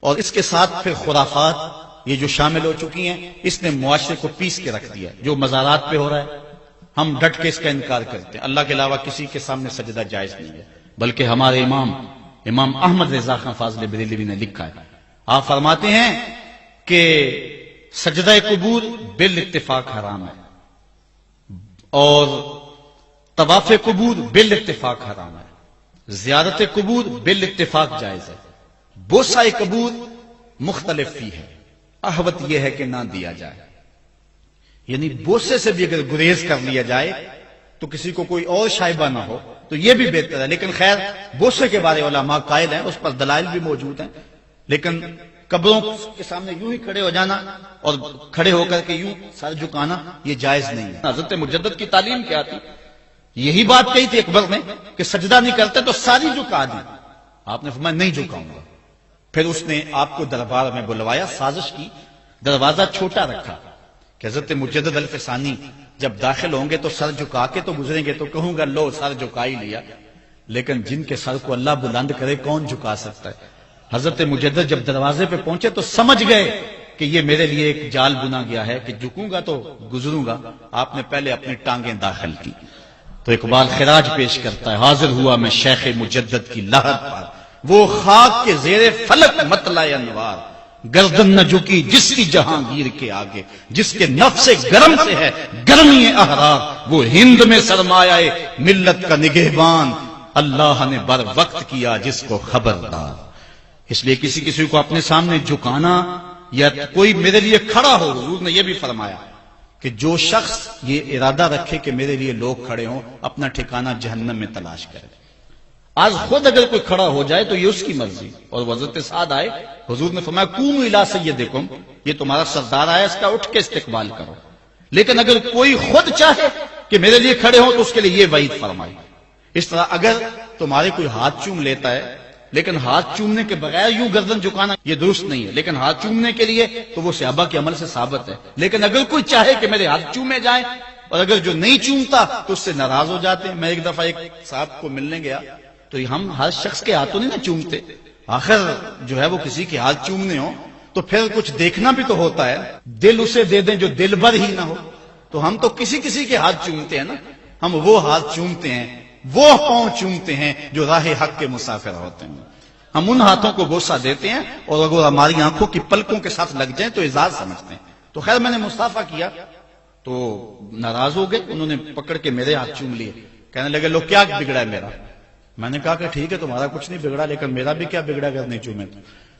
اور اس کے ساتھ پھر خرافات یہ جو شامل ہو چکی ہیں، اس نے معاشرے کو پیس کے رکھ دیا۔ جو مزارات پہ ہو رہا ہے ہم ڈٹ کے اس کا انکار کرتے ہیں، اللہ کے علاوہ کسی کے سامنے سجدہ جائز نہیں ہے، بلکہ ہمارے امام احمد رضا خان فاضل بریلوی نے لکھا ہے، آپ فرماتے ہیں کہ سجدہ قبور بالاتفاق حرام ہے اور طواف قبور بالاتفاق حرام ہے، زیارت قبور بالاتفاق جائز ہے، بوسہ قبور مختلف فی ہے، احوط یہ ہے کہ نہ دیا جائے، یعنی بوسے سے بھی اگر گریز کر لیا جائے تو کسی کو کوئی اور شائبہ نہ ہو تو یہ بھی بہتر ہے۔ لیکن خیر بوسے کے بارے علماء قائل ہیں، اس پر دلائل بھی موجود ہیں، لیکن قبروں کے سامنے یوں ہی کھڑے ہو جانا اور کھڑے ہو کر کے یوں سر جھکانا یہ جائز نہیں ہے۔ حضرت مجدد کی تعلیم کیا تھی؟ یہی بات کہی تھی اکبر نے کہ سجدہ نہیں کرتے تو ساری جھکا دی، آپ نے فرمایا نہیں جھکاؤں گا۔ پھر اس نے آپ کو دربار میں بلوایا، سازش کی، دروازہ چھوٹا رکھا کہ حضرت مجدد الفسانی جب داخل ہوں گے تو سر جھکا کے تو گزریں گے تو کہوں گا لو سر جھکا ہی لیا، لیکن جن کے سر کو اللہ بلند کرے کون جھکا سکتا ہے۔ حضرت مجدد جب دروازے پہ پہنچے تو سمجھ گئے کہ یہ میرے لیے ایک جال بنا گیا ہے کہ جھکوں گا تو گزروں گا، آپ نے پہلے اپنی ٹانگیں داخل کی۔ تو اقبال خراج پیش کرتا ہے، حاضر ہوا میں شیخ مجدد کی لحد پر، وہ خاک کے زیر فلک مطلع انوار، گردن نہ جھکی جس کی جہانگیر کے آگے، جس کے نفس گرم سے ہے گرمی احرار، وہ ہند میں سرمایہ ملت کا نگہبان، اللہ نے بر وقت کیا جس کو خبردار۔ اس لیے کسی کو اپنے سامنے جھکانا یا کوئی میرے لیے کھڑا ہو، حضور نے یہ بھی فرمایا کہ جو شخص یہ ارادہ رکھے کہ میرے لیے لوگ کھڑے ہوں اپنا ٹھکانہ جہنم میں تلاش کرے۔ آج خود اگر کوئی کھڑا ہو جائے تو یہ اس کی مرضی، اور حضرت سعد آئے، حضور نے فرمایا قوموا الی سیدکم، یہ تمہارا سردار آیا، اس کا اٹھ کے استقبال کرو۔ لیکن اگر کوئی خود چاہے کہ میرے لیے کھڑے ہوں تو اس کے لیے یہ وعید فرمائی۔ اس طرح اگر تمہارے کوئی ہاتھ چوم لیتا ہے لیکن ہاتھ چومنے کے بغیر یوں گردن جھکانا یہ درست نہیں ہے، لیکن ہاتھ چومنے کے لیے تو وہ صحابہ کے عمل سے ثابت ہے۔ لیکن اگر کوئی چاہے کہ میرے ہاتھ چومے جائیں اور اگر جو نہیں چومتا تو اس سے ناراض ہو جاتے ہیں۔ میں ایک دفعہ ایک صاحب کو ملنے گیا تو ہم ہر شخص کے ہاتھوں نہیں نہ چومتے، آخر جو ہے وہ کسی کے ہاتھ چومنے ہو تو پھر کچھ دیکھنا بھی تو ہوتا ہے، دل اسے دے دیں جو دل بھر ہی نہ ہو، تو ہم تو کسی کے ہاتھ چومتے ہیں نا، ہم وہ ہاتھ چومتے ہیں، وہ پاؤں چومتے ہیں جو راہ حق کے مسافر ہوتے ہیں، ہم ان ہاتھوں کو بوسہ دیتے ہیں اور اگر ہماری آنکھوں کی پلکوں کے ساتھ لگ جائیں تو اعزاز سمجھتے ہیں۔ تو خیر میں نے مصافحہ کیا تو ناراض ہو گئے، انہوں نے پکڑ کے میرے ہاتھ چوم لیے، کہنے لگے لو کیا بگڑا ہے میرا؟ میں نے کہا کہ ٹھیک ہے تمہارا کچھ نہیں بگڑا لیکن میرا بھی کیا بگڑا اگر نہیں چومے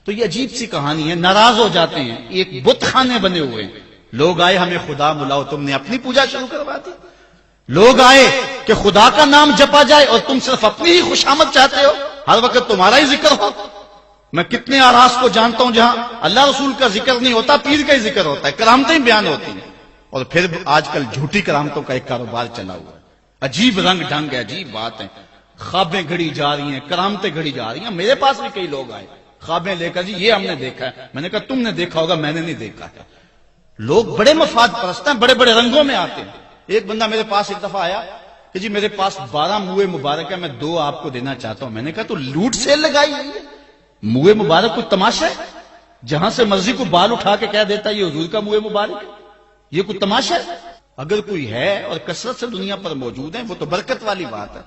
تو یہ عجیب سی کہانی ہے، ناراض ہو جاتے ہیں۔ ایک بت خانے بنے ہوئے ہیں، لوگ آئے ہمیں خدا بلاؤ، تم نے اپنی پوجا شروع کروا دی۔ لوگ آئے کہ خدا کا نام جپا جائے اور تم صرف اپنی ہی خوشامد چاہتے ہو، ہر وقت تمہارا ہی ذکر ہو۔ میں کتنے آراز کو جانتا ہوں جہاں اللہ رسول کا ذکر نہیں ہوتا، پیر کا ہی ذکر ہوتا ہے، کرامتیں بیان ہوتی ہیں، اور پھر آج کل جھوٹی کرامتوں کا ایک کاروبار چلا ہوا ہے، عجیب رنگ ڈھنگ ہے، عجیب بات ہے، خوابیں گھڑی جا رہی ہیں، کرامتیں گھڑی جا رہی ہیں۔ میرے پاس بھی کئی لوگ آئے خوابیں لے کر، جی یہ ہم نے دیکھا ہے، میں نے کہا تم نے دیکھا ہوگا میں نے نہیں دیکھا ہے۔ لوگ بڑے مفاد پرست ہیں، بڑے بڑے رنگوں میں آتے ہیں۔ ایک بندہ میرے پاس ایک دفعہ آیا کہ جی میرے پاس 12 موئے مبارک ہے، میں 2 آپ کو دینا چاہتا ہوں۔ میں نے کہا تو لوٹ سیل لگائی ہوئی ہے، موئے مبارک کوئی تماشا ہے؟ جہاں سے مرضی کو بال اٹھا کے کہہ دیتا ہے یہ حضور کا موئے مبارک ہے، یہ کوئی تماشا ہے؟ اگر کوئی ہے اور کثرت سے دنیا پر موجود ہے وہ تو برکت والی بات ہے،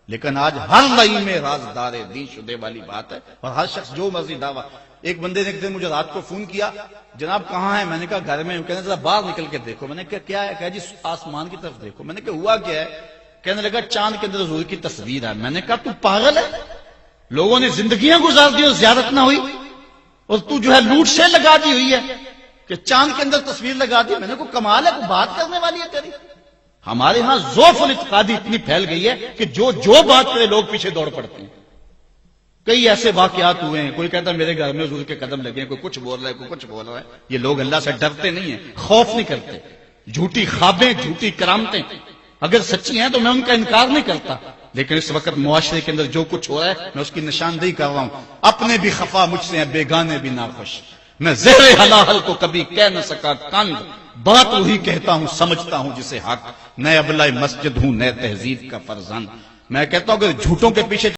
لیکن آج ہر لئی میں رازدار دین شدے والی بات ہے، اور ہر شخص جو مرضی دعویٰ۔ ایک بندے نے ایک دن مجھے رات کو فون کیا، جناب کہاں ہے؟ میں نے کہا گھر میں ہوں۔ کہنے ذرا باہر نکل کے دیکھو۔ میں نے کہا کیا ہے؟ کہا جی آسمان کی طرف دیکھو۔ میں نے کہا ہوا کیا ہے؟ کہنے لگا چاند کے اندر حضور کی تصویر ہے۔ میں نے کہا تو پاگل ہے، لوگوں نے زندگیاں گزار دی اور زیارت نہ ہوئی، اور تو جو ہے لوٹ سے لگا دی ہوئی ہے کہ چاند کے اندر تصویر لگا دی۔ میں نے کہا کمال ہے، کوئی بات کرنے والی ہے تیری؟ ہمارے ہاں ذوف الاعتقادی اتنی پھیل گئی ہے کہ جو بات کرے لوگ پیچھے دوڑ پڑتے ہیں۔ کئی ایسے واقعات ہوئے ہیں، کوئی کہتا ہے میرے گھر میں حضور کے قدم لگے ہیں، کوئی کچھ بول رہا ہے، کوئی کچھ بول رہا ہے۔ یہ لوگ اللہ سے ڈرتے نہیں ہیں، خوف نہیں کرتے۔ جھوٹی خوابیں، جھوٹی کرامتیں اگر سچی ہیں تو میں ان کا انکار نہیں کرتا، لیکن اس وقت معاشرے کے اندر جو کچھ ہو رہا ہے میں اس کی نشاندہی کر رہا ہوں۔ اپنے بھی خفا مجھ سے ہیں، بیگانے بھی ناخوش، میں زہر حلاحل کو کبھی کہہ نہ سکا کند، بات وہی کہتا ہوں سمجھتا ہوں جسے حق، نئے ابلۂ مسجد ہوں نئے تہذیب کا فرزند۔ میں کہتا ہوں اگر جھوٹوں کے پیچھے